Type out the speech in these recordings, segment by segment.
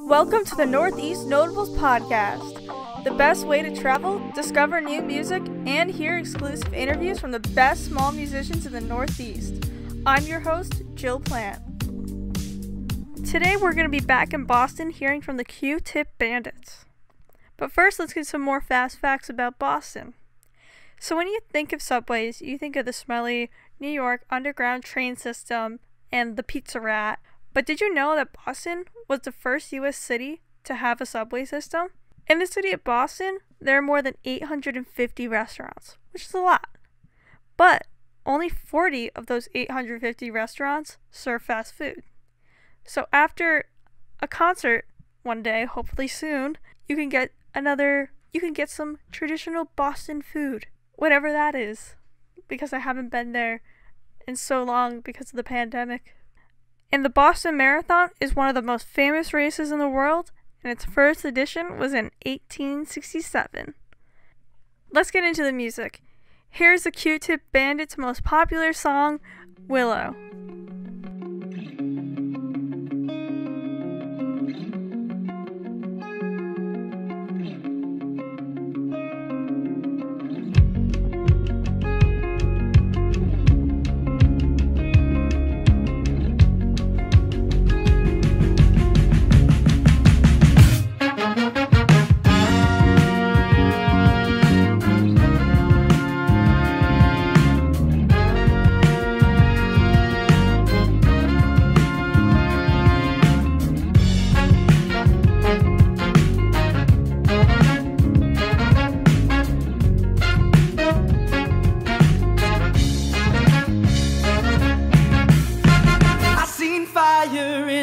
Welcome to the Northeast Notables Podcast, the best way to travel, discover new music, and hear exclusive interviews from the best small musicians in the Northeast. I'm your host, Jill Plante. Today we're going to be back in Boston hearing from the Q-Tip Bandits. But first, let's get some more fast facts about Boston. So when you think of subways, you think of the smelly New York underground train system and the Pizza Rat. But did you know that Boston was the first U.S. city to have a subway system? In the city of Boston, there are more than 850 restaurants, which is a lot. But only 40 of those 850 restaurants serve fast food. So after a concert one day, hopefully soon, you can get some traditional Boston food, whatever that is, because I haven't been there in so long because of the pandemic. And the Boston Marathon is one of the most famous races in the world, and its first edition was in 1867. Let's get into the music. Here's the Q-Tip Bandits' most popular song, Willow.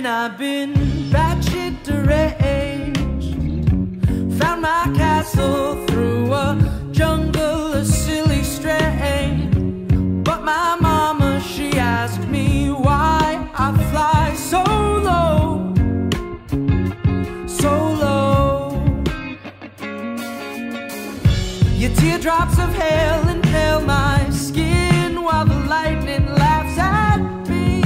I've been batshit deranged. Found my castle through a jungle of silly strain. But my mama, she asked me why I fly so low, so low. Your teardrops of hail impale my skin while the lightning laughs at me.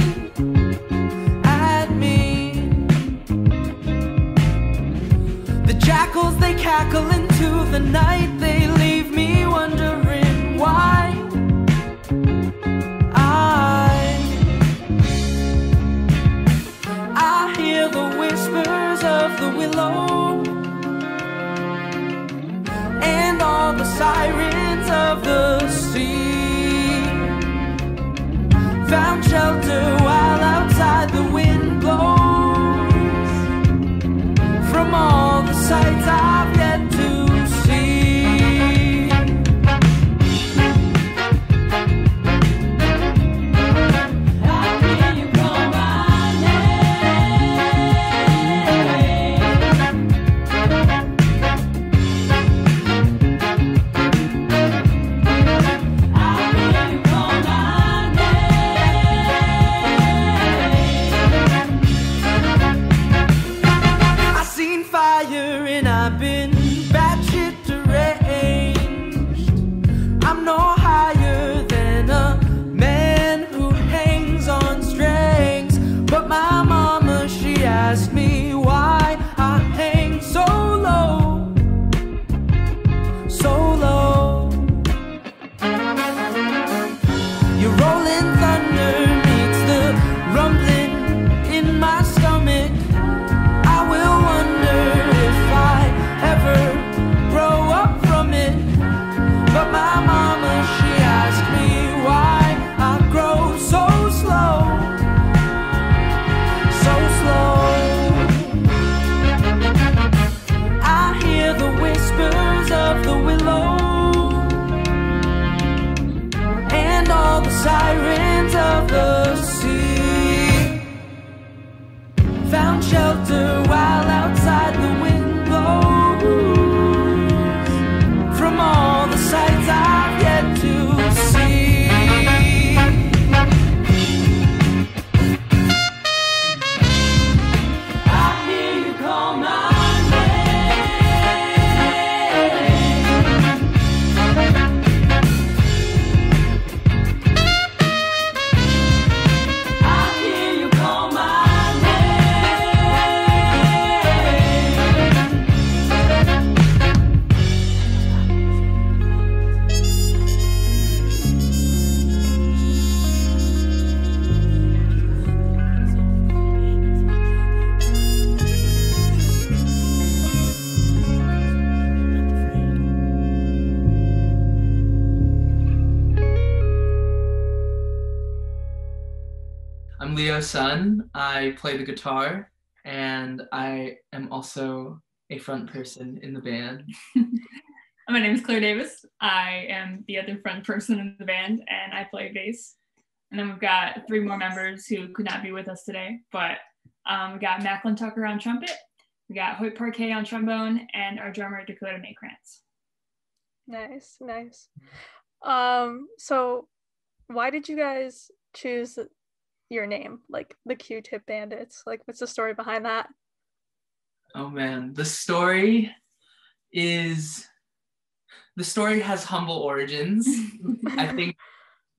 Jackals, they cackle into the night. They leave me wondering why I hear the whispers of the willow and all the sirens of the sea. Found shelter while outside the wind blows from all the sights I've yet to see. I hear you call my name. I hear you call my name. I seen fire and I've been batshit deranged. I'm no higher than a man who hangs on strings. But my mama, she asked me why I hang so low, so low. Your rolling thunder meets the rumbling in my stomach. I will wonder if I ever grow up from it. But my mama, she asked me why I grow so slow, so slow. Leo Sun. I play the guitar, and I am also a front person in the band. My name is Claire Davis. I am the other front person in the band, and I play bass. And then we've got 3 more members who could not be with us today, but we got Macklin Tucker on trumpet, we got Hoyt Parquet on trombone, and our drummer Dakota Maykrantz. Nice. So why did you guys choose your name, like the Q-Tip Bandits? Like, what's the story behind that? Oh man, the story has humble origins. I think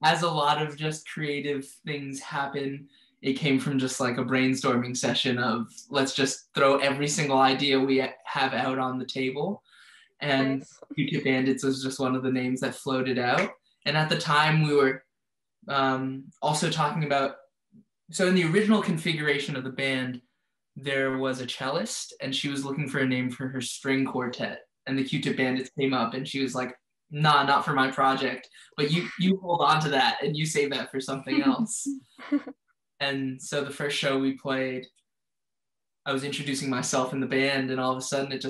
as a lot of just creative things happen, it came from just like a brainstorming session of let's just throw every single idea we have out on the table. And Nice. Q-Tip Bandits was just one of the names that floated out. And at the time we were also talking about, so in the original configuration of the band, there was a cellist and she was looking for a name for her string quartet. And the Q-Tip Bandits came up and she was like, nah, not for my project, but you hold on to that and you save that for something else. And so the first show we played, I was introducing myself in the band, and all of a sudden it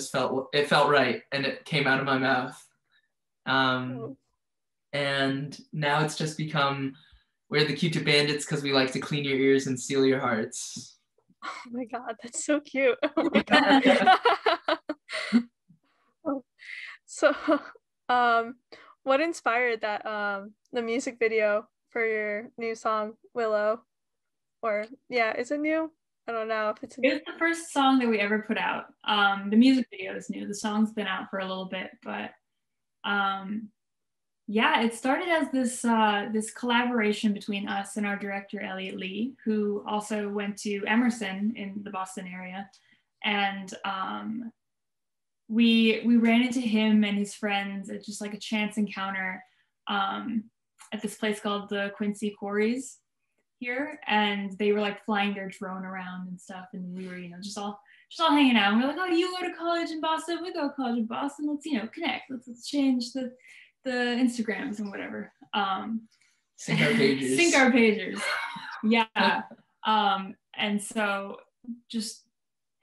felt right, and it came out of my mouth. And now it's just become, we're the Q-Tip Bandits because we like to clean your ears and steal your hearts. Oh my God, that's so cute. Oh my God. So, what inspired that, the music video for your new song, Willow? Or, yeah, is it new? I don't know if it's new. It was the first song that we ever put out. The music video is new. The song's been out for a little bit, but yeah, it started as this collaboration between us and our director, Elliot Lee, who also went to Emerson in the Boston area. And we ran into him and his friends at just like a chance encounter at this place called the Quincy Quarries here, and they were like flying their drone around and stuff, and we were, just all hanging out, and we're like, oh, you go to college in Boston, we go to college in Boston, let's connect, let's change the Instagrams and whatever. Sync our pages. Sync our pages. Yeah. And so just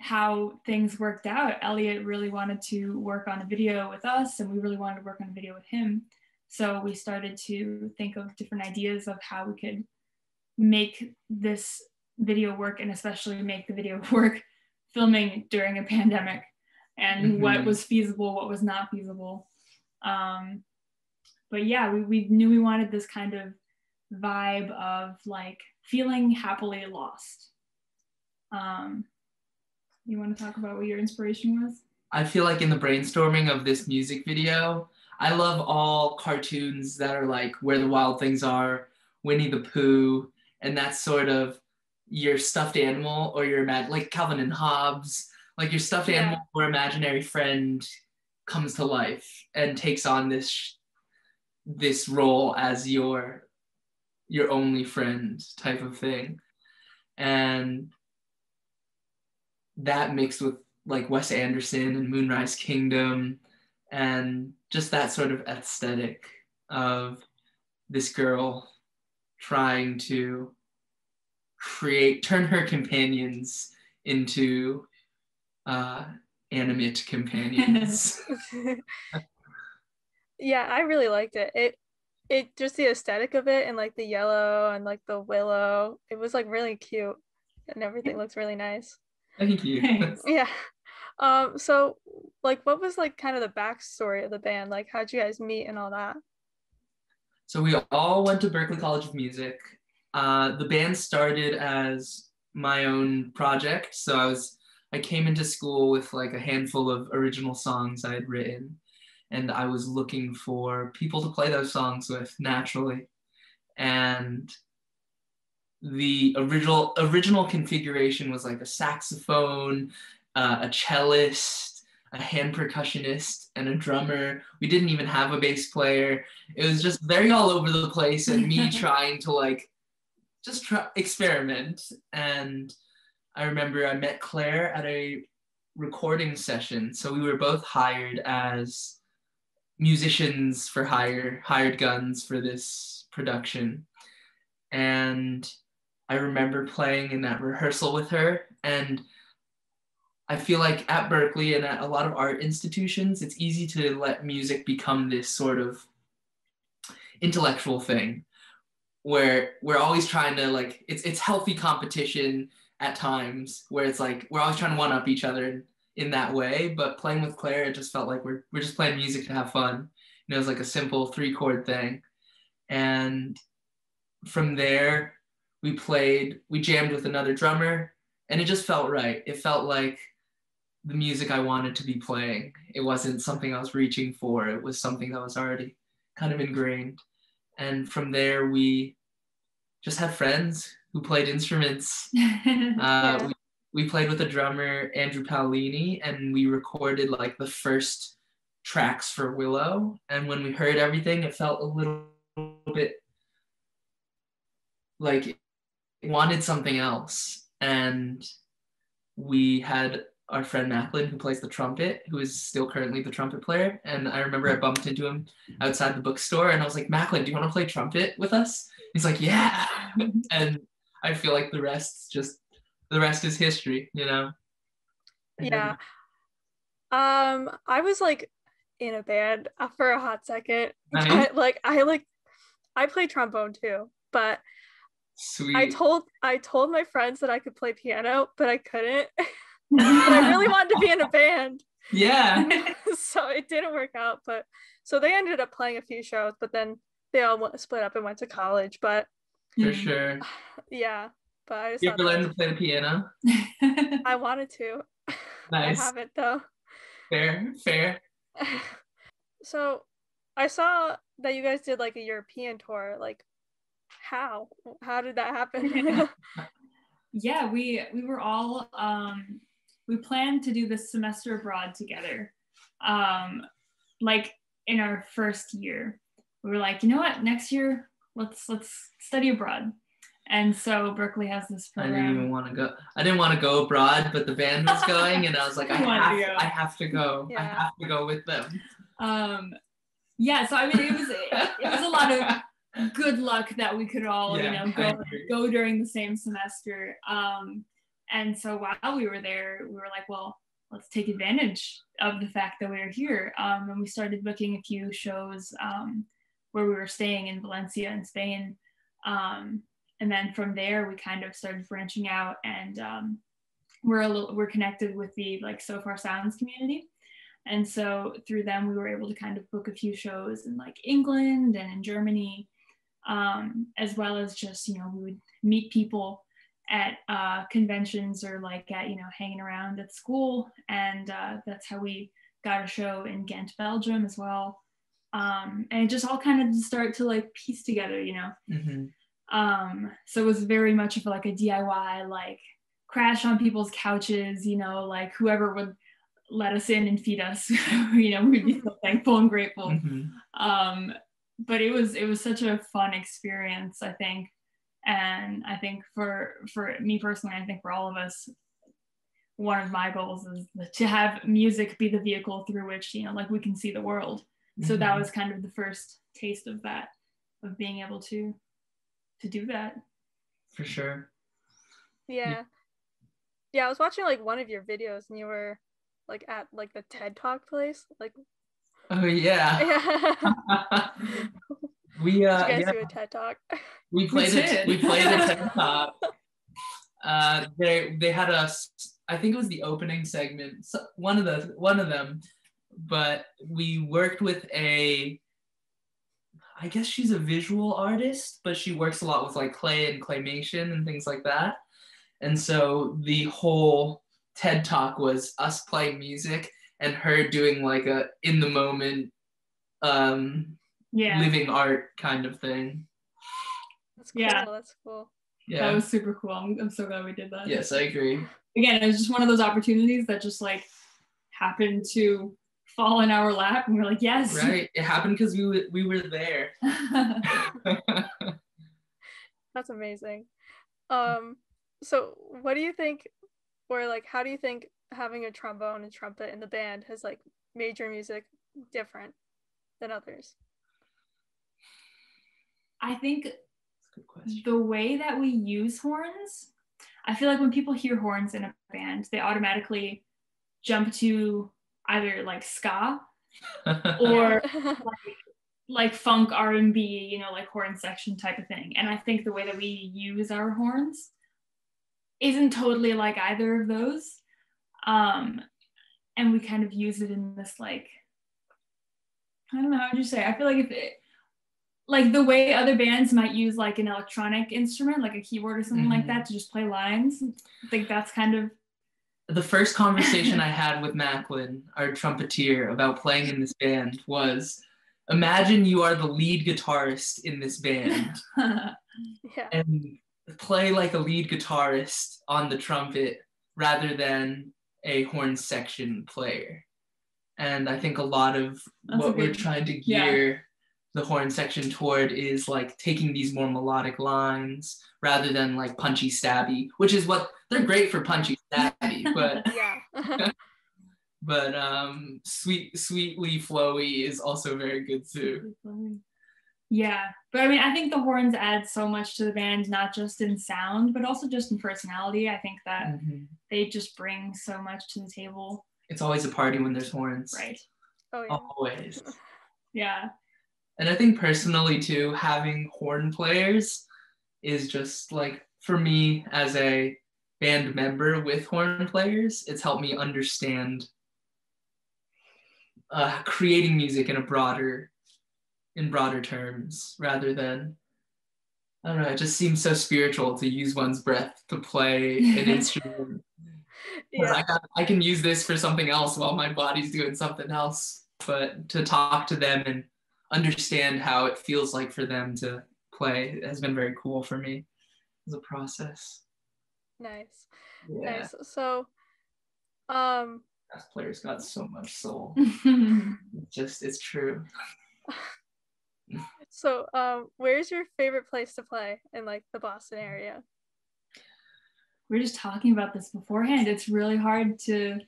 how things worked out, Elliot really wanted to work on a video with us, and we really wanted to work on a video with him. So we started to think of different ideas of how we could make this video work, and especially make the video work filming during a pandemic, and what was feasible, what was not feasible. But yeah, we knew we wanted this kind of vibe of like feeling happily lost. You want to talk about what your inspiration was? I feel like in the brainstorming of this music video, I love all cartoons that are like Where the Wild Things Are, Winnie the Pooh, and that's sort of your stuffed animal or your like Calvin and Hobbes, like your stuffed animal or imaginary friend comes to life and takes on this role as your only friend type of thing. And that mixed with like Wes Anderson and Moonrise Kingdom, and just that sort of aesthetic of this girl trying to turn her companions into animate companions. Yeah, I really liked it. It just the aesthetic of it, and like the yellow and like the willow, it was like really cute, and everything looks really nice. Thank you. Yeah. So like, what was like kind of the backstory of the band? Like, how'd you guys meet and all that? So we all went to Berklee College of Music. The band started as my own project. So I came into school with like a handful of original songs I had written, and I was looking for people to play those songs with naturally. And the original configuration was like a saxophone, a cellist, a hand percussionist, and a drummer. We didn't even have a bass player. It was just very all over the place, and me trying to like just experiment. And I remember I met Claire at a recording session. So we were both hired as musicians for hire, hired guns for this production. And I remember playing in that rehearsal with her, and I feel like at Berkeley and at a lot of art institutions, it's easy to let music become this sort of intellectual thing where we're always trying to like, it's healthy competition at times where it's like we're always trying to one up each other in that way. But playing with Claire, it just felt like we're just playing music to have fun. It was like a simple 3-chord thing. And from there, we jammed with another drummer, and it just felt right. It felt like the music I wanted to be playing. It wasn't something I was reaching for. It was something that was already kind of ingrained. And from there, we just had friends who played instruments. Yeah. We played with a drummer, Andrew Paolini, and we recorded like the first tracks for Willow. And when we heard everything, it felt a little bit like it wanted something else. And we had our friend Macklin, who plays the trumpet, who is still currently the trumpet player. And I remember I bumped into him outside the bookstore, and I was like, Macklin, do you want to play trumpet with us? He's like, yeah. And I feel like the rest is history, you know? Yeah. I was like in a band for a hot second. Nice. I play trombone too, but Sweet. I told my friends that I could play piano, but I couldn't. But I really wanted to be in a band. Yeah. So it didn't work out, but so they ended up playing a few shows, but then they all split up and went to college. But for sure. Yeah, but I just you ever learn to play the piano? I wanted to. Nice. I haven't though. Fair. So I saw that you guys did like a European tour. Like, how did that happen? Yeah, we were all we planned to do this semester abroad together. Like in our first year, we were like, you know what, next year let's study abroad. And so Berkeley has this program. I didn't even want to go. I didn't want to go abroad, but the band was going, and I was like, I have to go. Yeah. I have to go with them. Yeah. So I mean, it was a lot of good luck that we could all, go during the same semester. And so while we were there, we were like, well, let's take advantage of the fact that we were here. And we started booking a few shows where we were staying in Valencia in Spain. And then from there, we kind of started branching out, and we're connected with the like So Far Sounds community. And so through them, we were able to kind of book a few shows in like England and in Germany, as well as just, we would meet people at conventions or like at, hanging around at school. And that's how we got a show in Ghent, Belgium as well. And it just all kind of started to like piece together, Mm-hmm. So it was very much of like a DIY, like crash on people's couches, like whoever would let us in and feed us, we'd be so thankful and grateful. Mm-hmm. But it was such a fun experience, I think. And I think for me personally, I think for all of us, one of my goals is to have music be the vehicle through which, like we can see the world. Mm-hmm. So that was kind of the first taste of that, of being able to do that. For sure. Yeah, I was watching like one of your videos, and you were like at like the TED Talk place, like. Oh yeah. We Did you guys do a TED Talk? We played a TED Talk. They had us. I think it was the opening segment, one of them, but we worked with I guess she's a visual artist, but she works a lot with like clay and claymation and things like that. And so the whole TED Talk was us playing music and her doing like a in the moment living art kind of thing. That's cool. Yeah, that's cool. Yeah, that was super cool. I'm so glad we did that. Yes, I agree. Again, it was just one of those opportunities that just like happened to fall in our lap, and we're like, yes. Right, it happened because we were there. That's amazing. So what do you think, or like how do you think having a trombone and trumpet in the band has like made your music different than others? I think Good question. The way that we use horns, I feel like when people hear horns in a band, they automatically jump to either like ska or like funk R&B, you know, like horn section type of thing. And I think the way that we use our horns isn't totally like either of those. And we kind of use it in this like, I don't know, how would you say? I feel like if it, like the way other bands might use like an electronic instrument, like a keyboard or something like that to just play lines, I think that's kind of. The first conversation I had with Macklin, our trumpeter, about playing in this band was, imagine you are the lead guitarist in this band and play like a lead guitarist on the trumpet rather than a horn section player. And I think a lot of what we're trying to gear the horn section toward is like taking these more melodic lines rather than like punchy stabby, which is what they're great for, punchy stabby, but but sweetly flowy is also very good too. Yeah, but I mean, I think the horns add so much to the band, not just in sound, but also just in personality. I think that they just bring so much to the table. It's always a party when there's horns. Right. Oh, yeah. Always. Yeah. And I think personally too, having horn players is just like, for me as a band member with horn players, it's helped me understand creating music in broader terms rather than, I don't know, it just seems so spiritual to use one's breath to play an instrument. I can use this for something else while my body's doing something else, but to talk to them and understand how it feels like for them to play has been very cool for me as a process. Nice. So as players got so much soul. It's true. So where's your favorite place to play in like the Boston area? We're just talking about this beforehand. It's really hard to.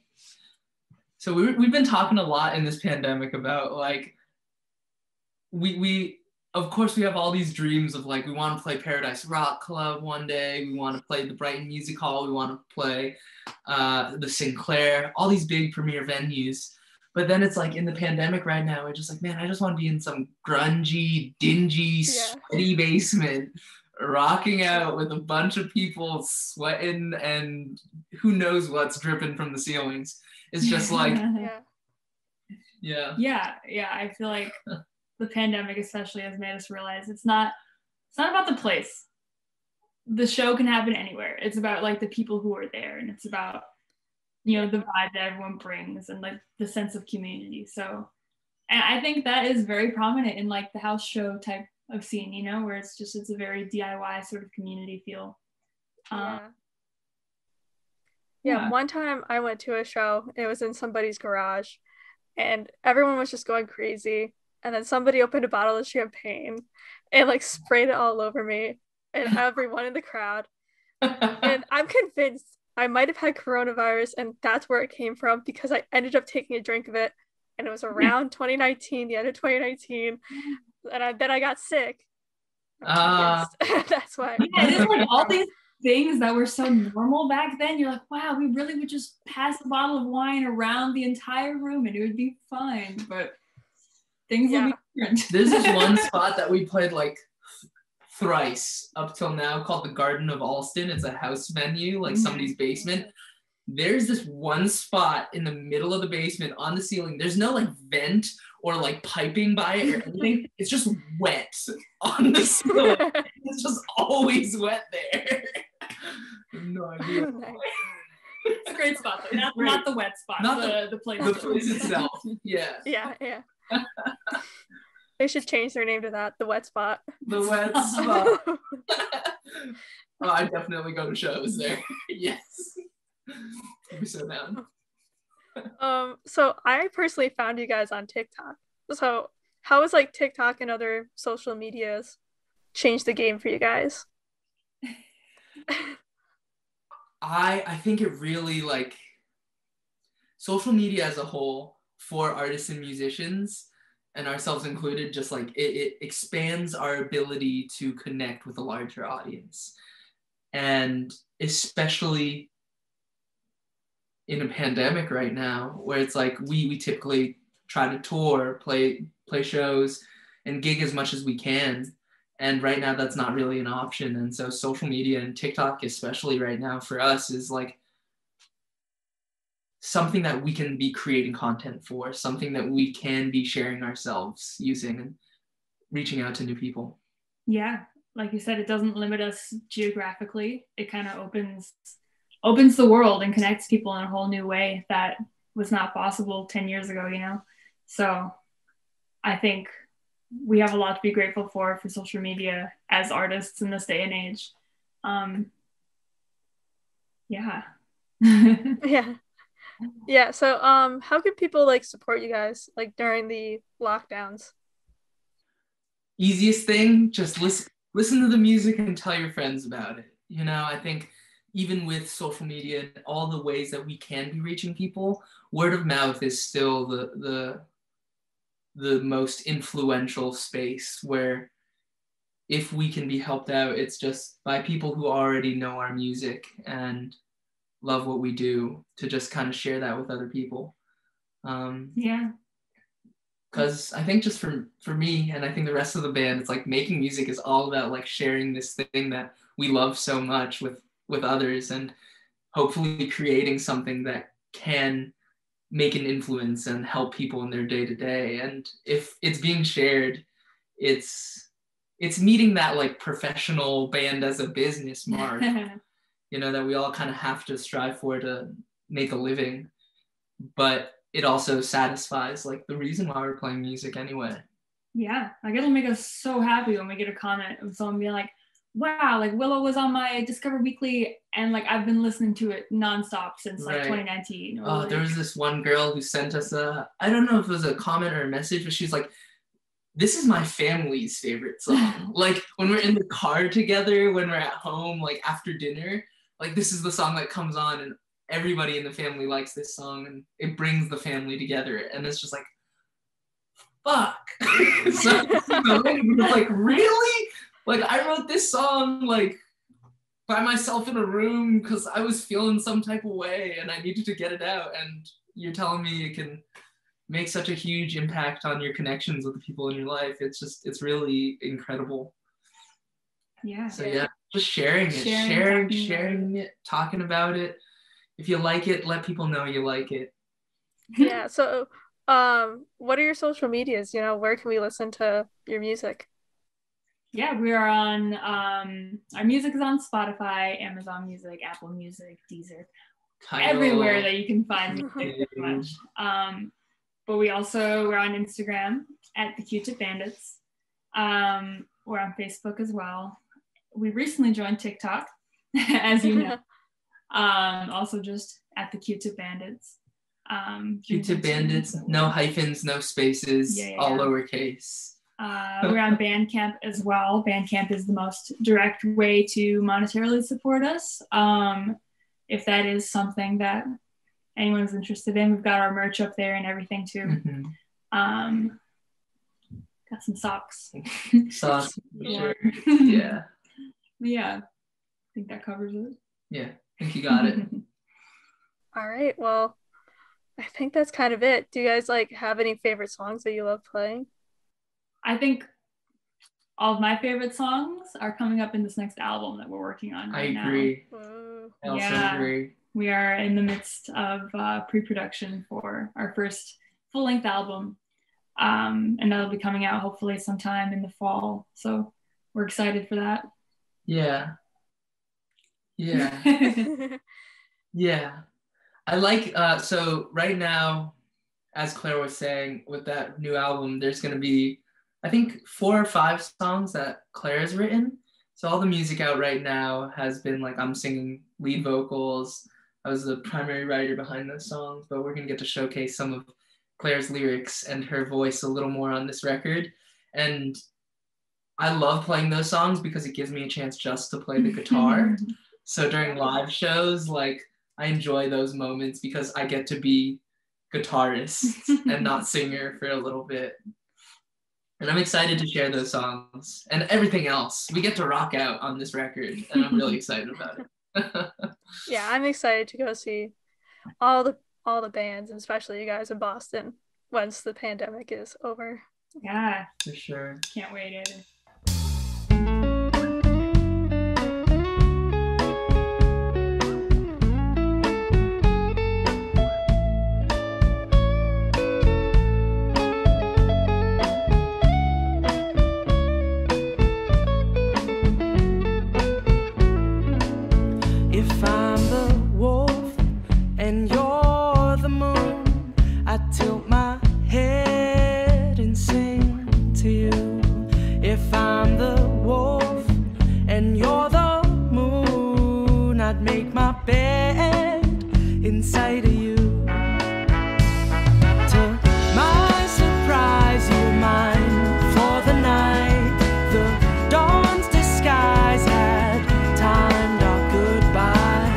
So we've been talking a lot in this pandemic about like, we of course we have all these dreams of like, we want to play Paradise Rock Club one day, we want to play the Brighton Music Hall, we want to play the Sinclair, all these big premier venues. But then it's like in the pandemic right now, we're just like, man, I just want to be in some grungy, dingy, sweaty basement, rocking out with a bunch of people sweating and who knows what's dripping from the ceilings. It's just like, I feel like the pandemic especially has made us realize it's not about the place. The show can happen anywhere. It's about like the people who are there, and it's about, you know, the vibe that everyone brings and like the sense of community. So, and I think that is very prominent in like the house show type of scene, you know, where it's a very DIY sort of community feel. One time I went to a show, it was in somebody's garage and everyone was just going crazy, and then somebody opened a bottle of champagne and like sprayed it all over me and everyone in the crowd. And I'm convinced I might have had coronavirus and that's where it came from, because I ended up taking a drink of it and it was around 2019, the end of 2019, and then I got sick. That's why. Yeah, it's like all these things that were so normal back then. You're like, wow, we really would just pass a bottle of wine around the entire room and it would be fine. But things will be different. There's this one spot that we played like thrice up till now called the Garden of Alston. It's a house venue, like somebody's basement. There's this one spot in the middle of the basement on the ceiling. There's no like vent or like piping by it or anything. It's just wet on the ceiling. It's just always wet there. I have no idea. It's a great spot though. Not the wet spot. Not the place. The place itself. Yeah. Yeah. They should change their name to that, the wet spot. The wet spot. Oh, I definitely go to shows there. Yes. I'd be so down. So I personally found you guys on TikTok. So how has like TikTok and other social medias changed the game for you guys? I think it really, like, social media as a whole for artists and musicians and ourselves included, just like it expands our ability to connect with a larger audience. And especially in a pandemic right now, where it's like we typically try to tour, play shows, and gig as much as we can. And right now that's not really an option. And so social media and TikTok, especially right now for us, is like something that we can be creating content for, something that we can be sharing ourselves using and reaching out to new people. Yeah, like you said, it doesn't limit us geographically. It kind of opens the world and connects people in a whole new way that was not possible 10 years ago, you know? So I think we have a lot to be grateful for social media as artists in this day and age. Yeah. Yeah. So how can people like support you guys like during the lockdowns? Easiest thing, just listen to the music and tell your friends about it. You know, I think even with social media and all the ways that we can be reaching people, word of mouth is still the most influential space, where if we can be helped out, it's just by people who already know our music and love what we do, to just kind of share that with other people. Yeah. Because I think just for me, and I think the rest of the band, it's like making music is all about like sharing this thing that we love so much with others, and hopefully creating something that can make an influence and help people in their day-to-day. And if it's being shared, it's meeting that like professional band as a business mark, you know, that we all kind of have to strive for to make a living. But it also satisfies like the reason why we're playing music anyway. Yeah, like it'll make us so happy when we get a comment of someone being like, wow, like Willow was on my Discover Weekly and like I've been listening to it nonstop since like 2019. Oh, there was this one girl who sent us I don't know if it was a comment or a message, but she's like, this is my family's favorite song. Like when we're in the car together, when we're at home, like after dinner, like this is the song that comes on and everybody in the family likes this song and it brings the family together. And it's just like, fuck. So it's like, really? Like I wrote this song like by myself in a room because I was feeling some type of way and I needed to get it out. And you're telling me it can make such a huge impact on your connections with the people in your life. It's really incredible. Yeah. So yeah, just sharing it, talking about it. If you like it, let people know you like it. Yeah. So, what are your social medias? You know, where can we listen to your music? Yeah, we are on, our music is on Spotify, Amazon Music, Apple Music, Deezer, everywhere that you can find music, pretty much. But we're on Instagram at the Q-Tip Bandits. We're on Facebook as well. We recently joined TikTok, as you know. Also just at the Q-Tip Bandits. Q-Tip Bandits, no hyphens, no spaces, all lowercase. We're on Bandcamp as well. Bandcamp is the most direct way to monetarily support us. If that is something that anyone's interested in, we've got our merch up there and everything too. Mm-hmm. Got some socks. Socks, sure. Yeah. Yeah, I think that covers it. Yeah, I think you got it. All right, well, I think that's kind of it. Do you guys like have any favorite songs that you love playing? I think all of my favorite songs are coming up in this next album that we're working on right now. I agree. I also agree. We are in the midst of pre-production for our first full-length album, and that'll be coming out hopefully sometime in the fall. So we're excited for that. Yeah. Yeah. I like, so right now, as Claire was saying, with that new album, there's going to be, I think, 4 or 5 songs that Claire has written. So all the music out right now has been like, I'm singing lead vocals. I was the primary writer behind those songs, but we're going to get to showcase some of Claire's lyrics and her voice a little more on this record. And I love playing those songs because it gives me a chance just to play the guitar. So during live shows, like, I enjoy those moments because I get to be guitarist and not singer for a little bit. And I'm excited to share those songs and everything else. We get to rock out on this record, and I'm really excited about it. Yeah, I'm excited to go see all the bands, and especially you guys in Boston once the pandemic is over. Yeah, For sure. can't wait either. If I'm the wolf and you're the moon, I tilt my head and sing to you. If I'm the wolf and you're the moon, I'd make my bed inside of you. To my surprise, you're mine for the night. The dawn's disguise had timed our goodbye,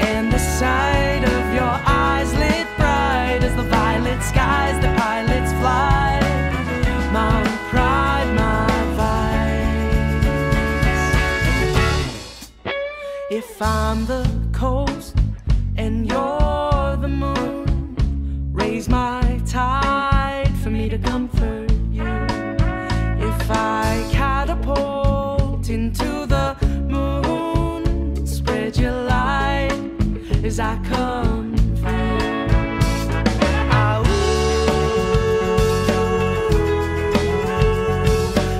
and the sight of your eyes lit bright as the violet skies the pilots fly. My pride, my vice. If I'm the coast and you're the moon, raise my tide for me to comfort you. If I catapult into the moon, spread your light as I come through. Ah, ooh.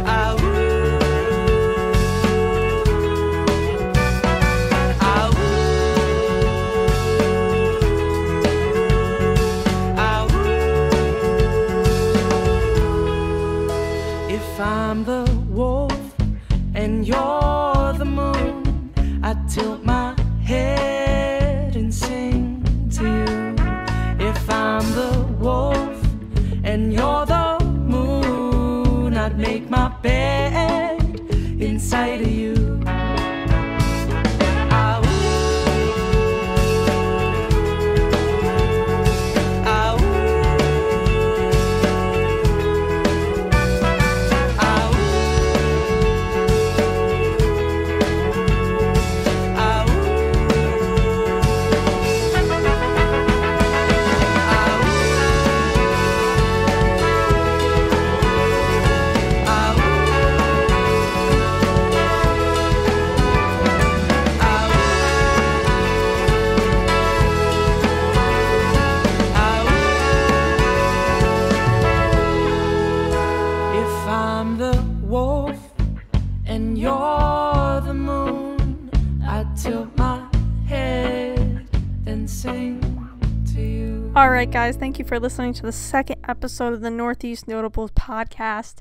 Ah, ooh. Ah, ooh. Ah, ooh. If I'm the wolf and you're the moon, I tilt my head and sing to you. If I'm the wolf and you're the moon, I'd make my bed inside of you. Ah, ooh. Ah, ooh. Ah, ooh. Ah, ooh. If I'm the wolf and you're the moon, I tilt my head and sing to you. Alright guys, thank you for listening to the second episode of the Northeast Notables podcast.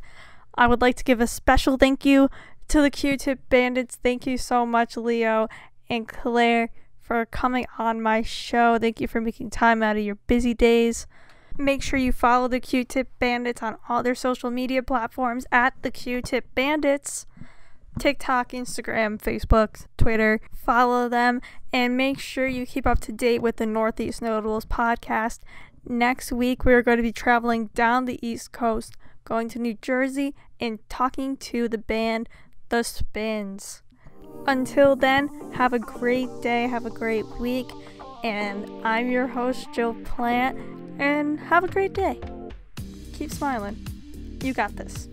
I would like to give a special thank you to the Q-Tip Bandits. Thank you so much, Leo and Claire, for coming on my show. Thank you for making time out of your busy days. Make sure you follow the Q-Tip Bandits on all their social media platforms at the Q-Tip Bandits. TikTok, Instagram, Facebook, Twitter. Follow them and make sure you keep up to date with the Northeast Notables podcast. Next week, we're going to be traveling down the East Coast, going to New Jersey and talking to the band The Spins. Until then, have a great day, have a great week, and I'm your host, Jill Plante, and have a great day. Keep smiling. You got this.